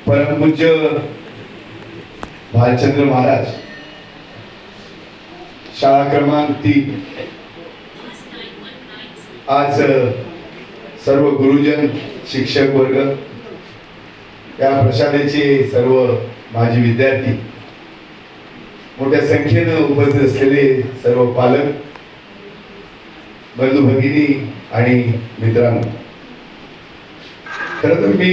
परमपूज्य भालचंद्र महाराज, शाळा क्रमांक 3। आज सर्व गुरुजन, शिक्षक वर्ग, या प्रशालेचे सर्व माजी विद्यार्थी, मोठ्या संख्येने उपस्थित असलेले सर्व पालक, बंधू भगिनी आणि मित्रांनो, खरं तर मी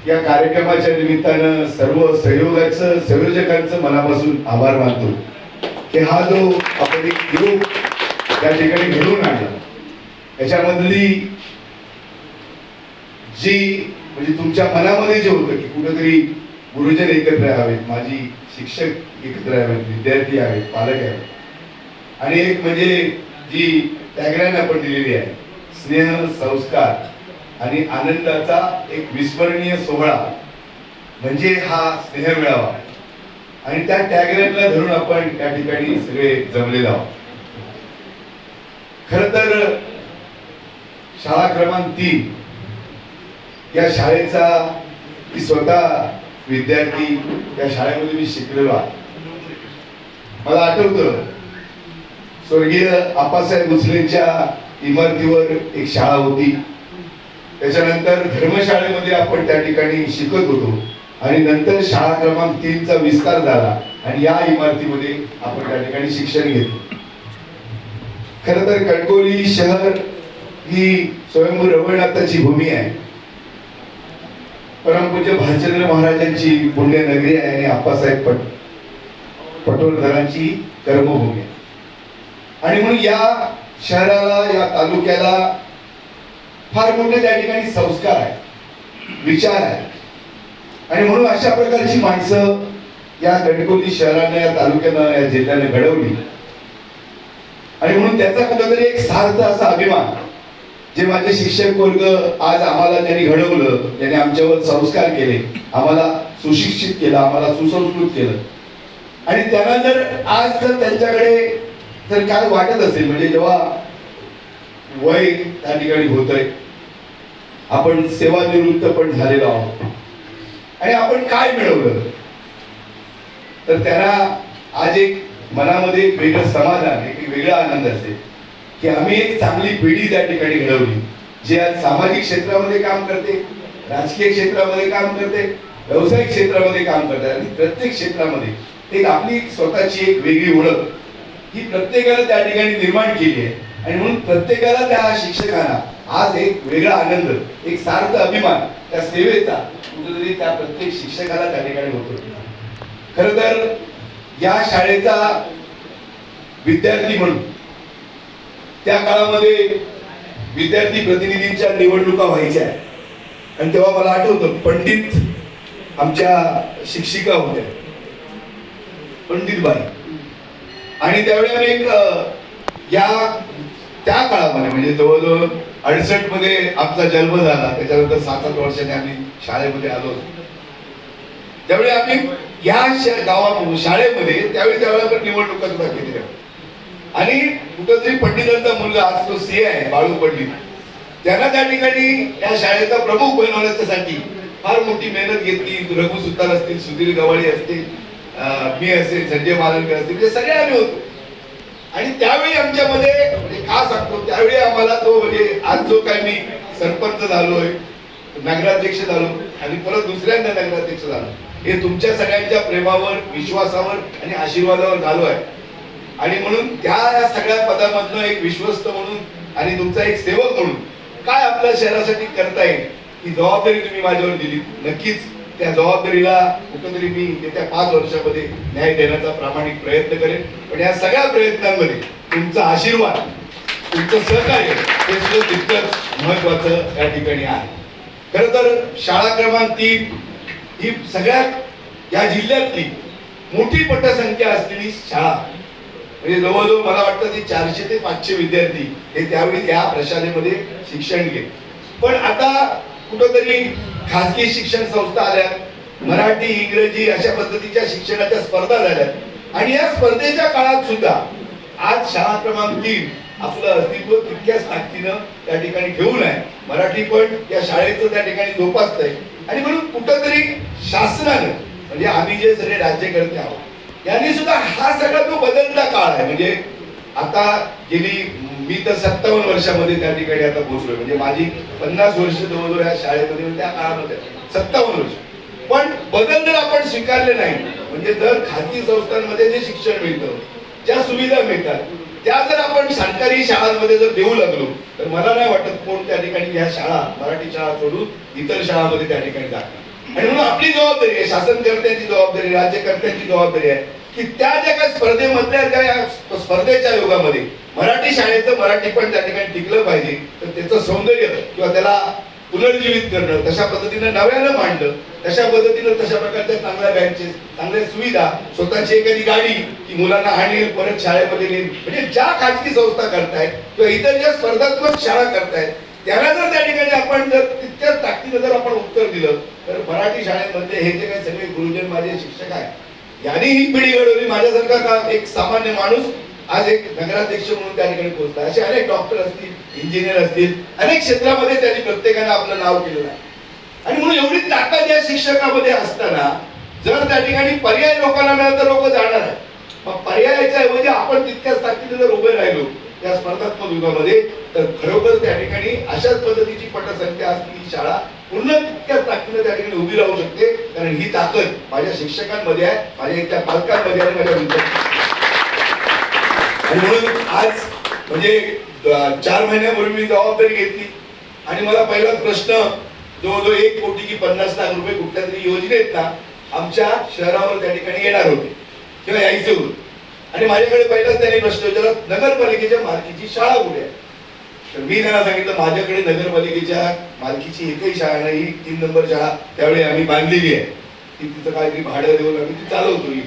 या कार्यक्रमाच्या निमित्तानं सर्व संयोजकांचं मनापासून आभार मानतो की हा जो आपण एक योग या ठिकाणी घडवून आणला, याच्यामधली जी म्हणजे तुमच्या मनामध्ये जे होतं की कुठेतरी गुरुजन एकत्र यावेत, माझी शिक्षक एकत्र यावेत, विद्यार्थी आहेत, पालक आहेत, आणि एक म्हणजे जी टॅगलाईन आपण दिलेली आहे, स्नेह, संस्कार आणि आनंदाचा एक विस्मरणीय सोहळा, म्हणजे हा स्नेह मेळावा, आणि त्या टॅगलाईनला धरून आपण त्या ठिकाणी सगळे जमलेलो आहोत. खर तर शाळा क्रमांक 3 या शाळेचा मी स्वतः विद्यार्थी, त्या शाळेमध्ये मी शिकलेलो आहे. मला आठवतं स्वर्गीय आप्पासाहेब भोसलेंच्या इमारतीवर एक शाळा होती. त्याच्यानंतर धर्मशाळेमध्ये आपण त्या ठिकाणी शिकत होतो, आणि नंतर शाळा क्रमांक 3 चा विस्तार झाला आणि या इमारतीमध्ये आपण त्या ठिकाणी शिक्षण घेतलं. खरं तर कणकवली शहर ही स्वयंभू रवळनाथाची भूमी आहे, परमपूज्य भालचंद्र महाराजांची पुण्यनगरी आहे, आणि आप्पासाहेब पटवर्धनांची कर्मभूमी आहे. आणि म्हणून या शहराला, या तालुक्याला फार मोठे त्या ठिकाणी संस्कार आहे, विचार आहे, आणि म्हणून अशा प्रकारची माणसं या कणकवली शहरानं, या तालुक्यानं, या जिल्ह्यानं घडवली. आणि म्हणून त्याचा कुठेतरी एक सार्थ असा अभिमान, जे माझे शिक्षक वर्ग आज आम्हाला त्यांनी घडवलं, त्यांनी आमच्यावर संस्कार केले, आम्हाला सुशिक्षित केलं, आम्हाला सुसंस्कृत केलं, आणि त्यांना जर आज जर त्यांच्याकडे जर काय वाटत असेल, म्हणजे जेव्हा वय त्या ठिकाणी होतंय, आपण सेवानिवृत्त पण झालेलो आहोत, आणि आपण काय मिळवलं, तर त्यांना आज एक मनामध्ये एक वेगळं समाधान, एक वेगळा आनंद असेल की आम्ही एक चांगली पिढी त्या ठिकाणी घडवली, जी आज सामाजिक क्षेत्रामध्ये काम करते, राजकीय क्षेत्रामध्ये काम करते, व्यावसायिक क्षेत्रामध्ये काम करते, आणि प्रत्येक क्षेत्रामध्ये एक आपली स्वतःची एक वेगळी ओळख ही प्रत्येकाला त्या ठिकाणी निर्माण केली आहे. आणि म्हणून प्रत्येकाला, त्या शिक्षकांना आज एक वेगळा आनंद, एक सार्थ अभिमान त्या सेवेचा कुठेतरी त्या प्रत्येक शिक्षकाला त्या ठिकाणी होतो. खरं तर या शाळेचा विद्यार्थी म्हणून त्या काळामध्ये विद्यार्थी प्रतिनिधींच्या निवडणुका व्हायच्या, आणि तेव्हा मला आठवतं पंडित आमच्या शिक्षिका होत्या, पंडितबाई, आणि त्यावेळी आम्ही एक या त्या काळामध्ये म्हणजे जवळजवळ 68 मध्ये आमचा जन्म झाला, त्याच्यानंतर 7-8 वर्षांनी आम्ही शाळेमध्ये आलो. त्यावेळी आम्ही या गावामध्ये शाळेमध्ये त्यावेळी आपण निवडणुका सुद्धा केलेल्या, आणि कुठंतरी पंडितांचा मुलगा, आज तो सीए आहे, बाळू पंडित, त्यांना त्या ठिकाणी या शाळेचा प्रमुख बनवण्यासाठी फार मोठी मेहनत घेतली. रघु सुतार असतील, सुधीर गवाळी असतील, मी असेल, संजय मालनकर असतील, म्हणजे सगळे आम्ही होतो. आणि त्यावेळी आमच्यामध्ये म्हणजे का सांगतो, त्यावेळी आम्हाला तो म्हणजे आज जो काय मी सरपंच झालोय, नगराध्यक्ष झालो, आणि परत दुसऱ्यांदा नगराध्यक्ष झालो, हे तुमच्या सगळ्यांच्या प्रेमावर, विश्वासावर आणि आशीर्वादावर झालो आहे. आणि म्हणून त्या सगळ्या पदामधनं एक विश्वस्त म्हणून आणि तुमचा एक सेवक म्हणून काय आपल्या शहरासाठी करता येईल, ही जबाबदारी तुम्ही माझ्यावर दिली. नक्कीच त्या जबाबदारीला कुठेतरी मी येत्या 5 वर्षामध्ये न्याय देण्याचा प्रामाणिक प्रयत्न करेन. पण या सगळ्या प्रयत्नांमध्ये तुमचा आशीर्वाद, तुमचं सहकार्य हे सुद्धा तितकंच महत्वाचं या ठिकाणी आहे. खरं तर शाळा क्रमांक 3 ही सगळ्यात या जिल्ह्यातली मोठी पटसंख्या असलेली शाळा, म्हणजे जवळजवळ मला वाटतं ते 400 ते 500 विद्यार्थी हे त्यावेळी या प्रशालेमध्ये शिक्षण घेत. पण आता कुठंतरी खासगी शिक्षण संस्था आल्या, मराठी, इंग्रजी अशा पद्धतीच्या शिक्षणाच्या स्पर्धा झाल्या, आणि या स्पर्धेच्या काळात सुद्धा आज शाळा क्रमांक 3 आपलं अस्तित्व तितक्याच ताकदीनं त्या ठिकाणी ठेवून आहे. मराठी पण या शाळेचं त्या ठिकाणी जोपासतंय. आणि म्हणून कुठंतरी शासनानं म्हणजे आम्ही जे सगळे राज्यकर्ते आहोत यांनी सुद्धा हा सगळा जो बदलता काळ आहे म्हणजे आता गेली मी तर 57 वर्षामध्ये त्या ठिकाणी आता पोहोचलोय म्हणजे माझी 50 वर्ष जवळजवळ या शाळेमध्ये त्या काळामध्ये 57 वर्ष. पण बदल जर आपण स्वीकारले नाही म्हणजे जर खाजगी संस्थांमध्ये जे शिक्षण मिळतं ज्या सुविधा मिळतात त्या जर आपण सरकारी शाळांमध्ये जर देऊ लागलो तर मला नाही वाटत कोण त्या ठिकाणी ह्या शाळा मराठी शाळा सोडून इतर शाळांमध्ये त्या ठिकाणी जातात. आणि म्हणून आपली जबाबदारी आहे शासनकर्त्यांची जबाबदारी राज्यकर्त्यांची जबाबदारी आहे की त्या ज्या काही स्पर्धेमधल्या त्या स्पर्धेच्या युगामध्ये मराठी शाळेचं मराठी पण त्या ठिकाणी टिकलं पाहिजे तर त्याचं सौंदर्य किंवा त्याला पुनर्जीवित करणं तशा पद्धतीनं नव्यानं मांडलं तशा पद्धतीनं तशा प्रकारच्या चांगल्या बँचेस चांगल्या सुविधा स्वतःची एखादी गाडी की मुलांना आणेल परत शाळेमध्ये नेईल म्हणजे ज्या खाजगी संस्था करतायत किंवा इतर ज्या स्पर्धात्मक शाळा करतायत त्याला जर त्या ठिकाणी आपण जर तितक्याच ताकदीनं जर आपण उत्तर दिलं तर मराठी शाळेमध्ये हे जे काही सगळे गुरुजन माझे शिक्षक आहेत यांनी ही पिढी घडवली. माझ्यासारखा एक सामान्य माणूस आज एक नगराध्यक्ष म्हणून त्या ठिकाणी पोहोचला. असे अनेक डॉक्टर असतील इंजिनियर असतील अनेक क्षेत्रामध्ये त्यांनी प्रत्येकाने आपलं नाव केलेलं आहे. आणि म्हणून एवढी ताकद या शिक्षकामध्ये असताना जर त्या ठिकाणी पर्याय लोकांना मिळाला तर लोक जाणार आहे. मग पर्यायाच्या ऐवजी आपण तितक्याच ताकदीने जर उभे राहिलो या स्पर्धात्मक युगामध्ये तर खरोखर त्या ठिकाणी अशाच पद्धतीची पटसंख्या असलेली शाळा पूर्ण तितक्याच ताकदीने त्या ठिकाणी उभी राहू शकते. कारण ही ताकद माझ्या शिक्षकांमध्ये आहे माझ्या त्या पालकांमध्ये आणि माझ्या विद्यार्थ्यांमध्ये. आणि म्हणून आज म्हणजे 4 महिन्यापूर्वी मी जबाबदारी घेतली आणि मला पहिला प्रश्न जवळजवळ 1 कोटी की 50 लाख रुपये कुठल्या तरी योजनेत ना आमच्या शहरावर त्या ठिकाणी येणार होते किंवा यायचे होते. आणि माझ्याकडे पहिलाच त्यांनी प्रश्न विचारला नगरपालिकेच्या मालकीची शाळा कुठे आहे. तर मी त्यांना सांगितलं माझ्याकडे नगरपालिकेच्या मालकीची एकही शाळा नाही 3 नंबर शाळा त्यावेळी आम्ही बांधलेली आहे की तिचं काहीतरी भाडं देऊन आम्ही ती चालवतो.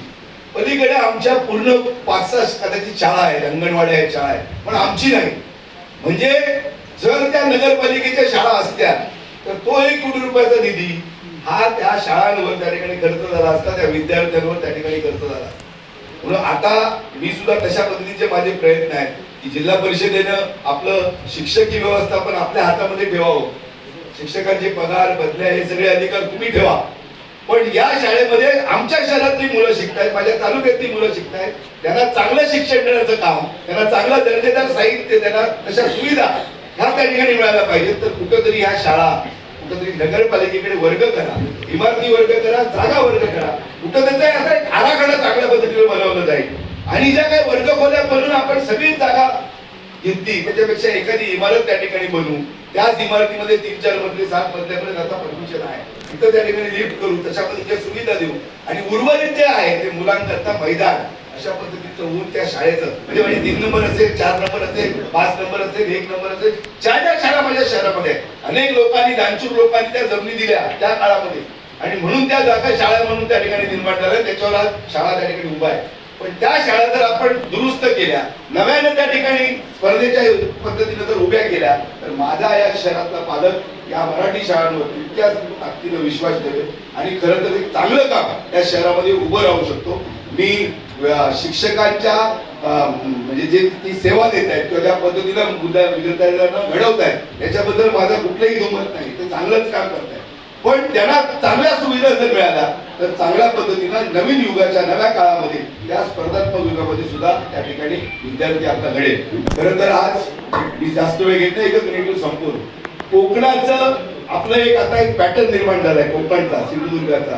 पलीकडे आमच्या पूर्ण 5-6 कदाचित शाळा आहेत अंगणवाड्या आहेत शाळा आहेत पण आमची नाही. म्हणजे जर त्या नगरपालिकेच्या शाळा असत्या तर तो 1 कोटी रुपयाचा निधी हा त्या शाळांवर त्या ठिकाणी खर्च झाला असता त्या विद्यार्थ्यांवर त्या ठिकाणी खर्च झाला. म्हणून आता मी सुद्धा तशा पद्धतीचे माझे प्रयत्न आहेत की जिल्हा परिषदेनं आपलं शिक्षकी व्यवस्थापन आपल्या हातामध्ये ठेवावं. शिक्षकांचे पगार बदल्या हे सगळे अधिकार तुम्ही ठेवा पण या शाळेमध्ये आमच्या शहरातली मुलं शिकतायत माझ्या तालुक्यातली मुलं शिकतायत त्यांना चांगलं शिक्षण देण्याचं काम त्यांना चांगलं दर्जेदार साहित्य त्यांना तशा सुविधा ह्या त्या ठिकाणी मिळायला पाहिजे. तर कुठंतरी ह्या शाळा कुठंतरी नगरपालिकेकडे वर्ग करा इमारती वर्ग करा जागा वर्ग करा कुठं त्याचा आता एक आराखडा चांगल्या पद्धतीने बनवला जाईल. आणि ज्या काही वर्ग खोल्या बनवून आपण सगळीच जागा घेतली त्याच्यापेक्षा एखादी इमारत त्या ठिकाणी बनवू त्याच इमारतीमध्ये 3-4 मजले 7 मजल्यापर्यंत आता परमिशन आहे तिथं त्या ठिकाणी लिफ्ट करू तशा पद्धतीच्या सुविधा देऊ आणि उर्वरित जे आहे ते मुलांकरता मैदान अशा पद्धतीचं होऊन त्या शाळेचं म्हणजे 3 नंबर असेल 4 नंबर असेल 5 नंबर असेल 1 नंबर असेल ज्या शाळा माझ्या शहरामध्ये अनेक लोकांनी दानशूर लोकांनी त्या जमिनी दिल्या त्या काळामध्ये आणि म्हणून त्या जागा शाळा म्हणून त्या ठिकाणी निर्माण झाल्या त्याच्यावर आज शाळा त्या ठिकाणी उभा आहे. पण त्या शाळा जर आपण दुरुस्त केल्या नव्यानं त्या ठिकाणी स्पर्धेच्या पद्धतीने जर उभ्या केल्या तर माझा या शहरातला पालक या मराठी शाळांवर तितक्याच ताकदीने विश्वास ठेवेल आणि खरं तर एक चांगलं काम या शहरामध्ये उभं राहू शकतो. मी शिक्षकांच्या म्हणजे जे ती सेवा देत आहेत किंवा त्या पद्धतीनं विद्यार्थ्यांना घडवत आहेत याच्याबद्दल माझा कुठलंही दुमत नाही ते चांगलंच काम करत आहे. पण त्यांना चांगल्या सुविधा जर मिळाल्या तर चांगल्या पद्धतीनं नवीन युगाच्या नव्या काळामध्ये त्या स्पर्धात्मक युगामध्ये सुद्धा त्या ठिकाणी विद्यार्थी आपला घडेल. खरं तर आज मी जास्त वेळ घेत नाही एकच मिनिट संपूर्ण कोकणाचं आपलं एक आता एक पॅटर्न निर्माण झालाय कोकणचा सिंधुदुर्गाचा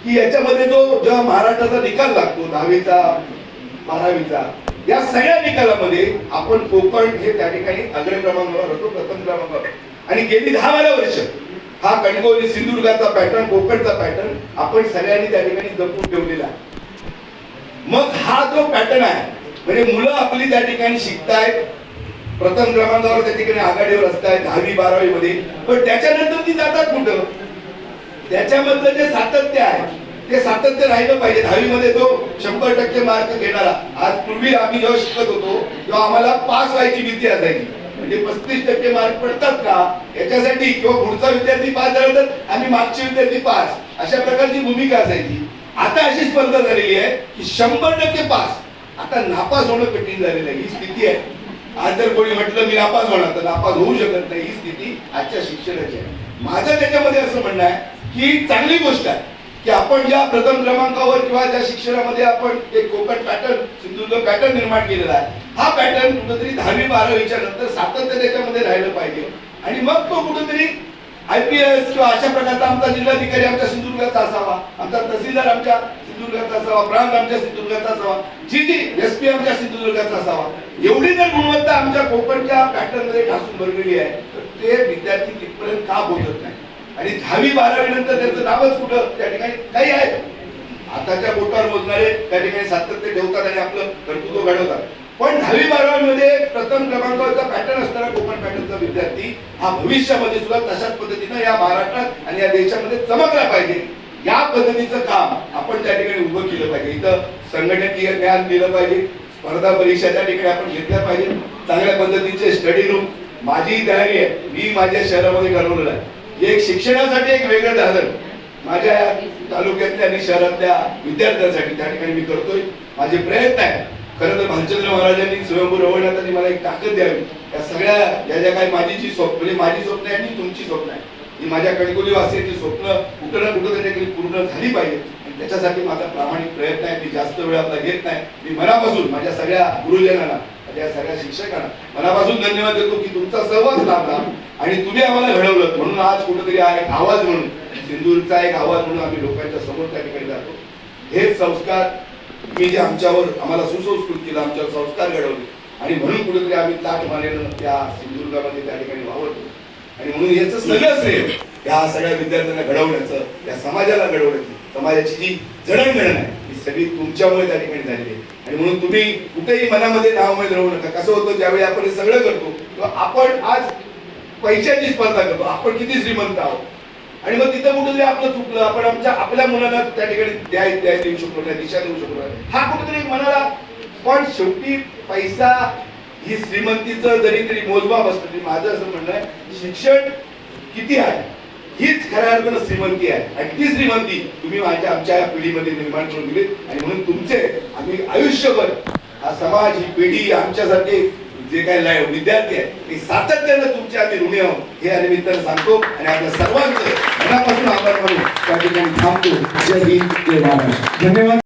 की याच्यामध्ये जो जेव्हा महाराष्ट्राचा निकाल लागतो 10वीचा 12वीचा या सगळ्या निकालामध्ये आपण कोकण हे त्या ठिकाणी अग्रक्रमांकावर असतो प्रथम क्रमांकावर. आणि गेली 10-12 वर्ष हा कणकवली सिंधुदुर्गाचा पॅटर्न कोकणचा पॅटर्न आपण सगळ्यांनी त्या ठिकाणी जपून ठेवलेला. मग हा जो पॅटर्न आहे म्हणजे मुलं आपली त्या ठिकाणी शिकतायत प्रथम क्रमांकावर त्या ठिकाणी आघाडीवर असतायत 10वी-12वी मध्ये पण त्याच्यानंतर ती जातात कुठं त्याच्यामधलं जे सातत्य आहे ते सातत्य राहिलं पाहिजे. 10वी मध्ये जो 100% मार्क घेणारा आज पूर्वी आम्ही जेव्हा शिकत होतो तेव्हा आम्हाला पास व्हायची भीती असायची म्हणजे 35% मार्क पडतात का याच्यासाठी किंवा पुढचा विद्यार्थी पास झाला तर आम्ही मागचे विद्यार्थी पास अशा प्रकारची भूमिका असायची. आता अशी स्पर्धा झालेली आहे की 100% पास आता नापास होणं कठीण झालेलं आहे ही स्थिती आहे. आज जर कोणी म्हटलं मी नापास होणार तर नापास होऊ शकत नाही, ही स्थिती आजच्या शिक्षणाची आहे. माझं त्याच्यामध्ये असं म्हणणं आहे की चांगली गोष्ट आहे की आपण ज्या प्रथम क्रमांकावर किंवा ज्या शिक्षणामध्ये आपण एक कोकण पॅटर्न, सिंधुदुर्ग पॅटर्न निर्माण केलेला आहे, हा पॅटर्न कुठेतरी 10वी 12वीच्या नंतर सातत्य त्याच्यामध्ये राहिलं पाहिजे आणि मग तो कुठेतरी IPS किंवा अशा प्रकारचा आमचा जिल्हाधिकारी आमच्या सिंधुदुर्गाचा असावा, आमचा तहसीलदार आमच्या सिंधुदुर्गाचा असावा, प्रांत आमच्या सिंधुदुर्गाचा असावा, जी SP आमच्या सिंधुदुर्गाचा असावा. एवढी जर गुणवत्ता आमच्या कोकणच्या पॅटर्न मध्ये ठासून भरलेली आहे तर ते विद्यार्थी तिथपर्यंत का पोहोचत नाही आणि 10वी 12वी नंतर त्यांचं नावच कुठं त्या ठिकाणी काही आहे. आताच्या बोटावर मोजणारे त्या ठिकाणी सातत्य ठेवतात आणि आपलं कर्तृत्व घडवतात, पण 10वी 12वी मध्ये प्रथम क्रमांकाचा पॅटर्न असणारा कोकण पॅटर्नचा विद्यार्थी हा भविष्यामध्ये सुद्धा तशाच पद्धतीनं या महाराष्ट्रात आणि या देशामध्ये चमकला पाहिजे. या पद्धतीचं काम आपण त्या ठिकाणी उभं केलं पाहिजे. इथं संघटकीय ज्ञान दिलं पाहिजे, स्पर्धा परीक्षा त्या ठिकाणी आपण घेतल्या पाहिजे, चांगल्या पद्धतीचे स्टडी रूम. माझी तयारी आहे, मी माझ्या शहरामध्ये ठरवलेलं आहे एक शिक्षणासाठी एक वेगळं दालन माझ्या तालुक्यातल्या आणि शहरातल्या विद्यार्थ्यांसाठी त्या ठिकाणी मी करतोय. माझे प्रयत्न आहे. खरं तर भालचंद्र महाराजांनी स्वयंभू रवळनाथांनी मला एक ताकद द्यावी. या सगळ्या ज्या काही माझी जी स्वप्न, म्हणजे माझी स्वप्न आहे आणि तुमची स्वप्न आहे, ही माझ्या कणकवली वासियांची स्वप्न कुठं ना कुठं तरी पूर्ण झाली पाहिजे आणि त्याच्यासाठी माझा प्रामाणिक प्रयत्न आहे. मी जास्त वेळ आपला घेत नाही. मी मनापासून माझ्या सगळ्या गुरुजनांना, माझ्या सगळ्या शिक्षकांना मनापासून धन्यवाद देतो की तुमचा सहवास लाभला आणि तुम्ही आम्हाला घडवलं म्हणून आज कुठेतरी एक आवाज म्हणून, सिंधूरचा एक आवाज म्हणून आम्ही लोकांच्या समोर त्या ठिकाणी जातो. हे संस्कार मी जे आम्हाला सुसंस्कृत केलं, आमच्यावर संस्कार घडवले आणि म्हणून कुठेतरी आम्ही ताठ मानेनं त्या सिंधुदुर्गामध्ये त्या ठिकाणी वावरतो आणि म्हणून याचं सगळं श्रेय या सगळ्या विद्यार्थ्यांना घडवण्याचं, या समाजाला घडवण्याचं, समाजाची जी जडणघडण आहे ही सगळी तुमच्यामुळे त्या ठिकाणी झालेली आहे आणि म्हणून तुम्ही कुठेही मनामध्ये नावमय राहू नका. कसं होतं ज्यावेळी आपण हे सगळं करतो किंवा आपण आज पैशाची स्पर्धा करतो, आपण किती श्रीमंत आहोत आणि मग तिथं कुठेतरी आपलं चुकलं, आपण आपल्या मुलाला त्या ठिकाणी देऊ शकलो नाही, दिशा देऊ शकलो नाही, हा कुठेतरी मनाला. पण शेवटी पैसा ही श्रीमंतीचं जरी तरी मोजमाप असतं तरी माझं असं म्हणणं आहे शिक्षण किती आहे हीच खऱ्या अर्थानं श्रीमंती आहे आणि ती श्रीमंती तुम्ही आमच्या या पिढीमध्ये निर्माण करून दिली आणि म्हणून तुमचे आम्ही आयुष्यभर हा समाज, ही पिढी, आमच्यासारखे जे काही विद्यार्थी आहेत ते सातत्यानं तुमचे आम्ही ऋणी आहोत हे या निमित्तानं सांगतो आणि आपल्या सर्वांचं मनापासून आभार मानून त्या ठिकाणी थांबतो. जय हिंद, जय महाराष्ट्र. धन्यवाद.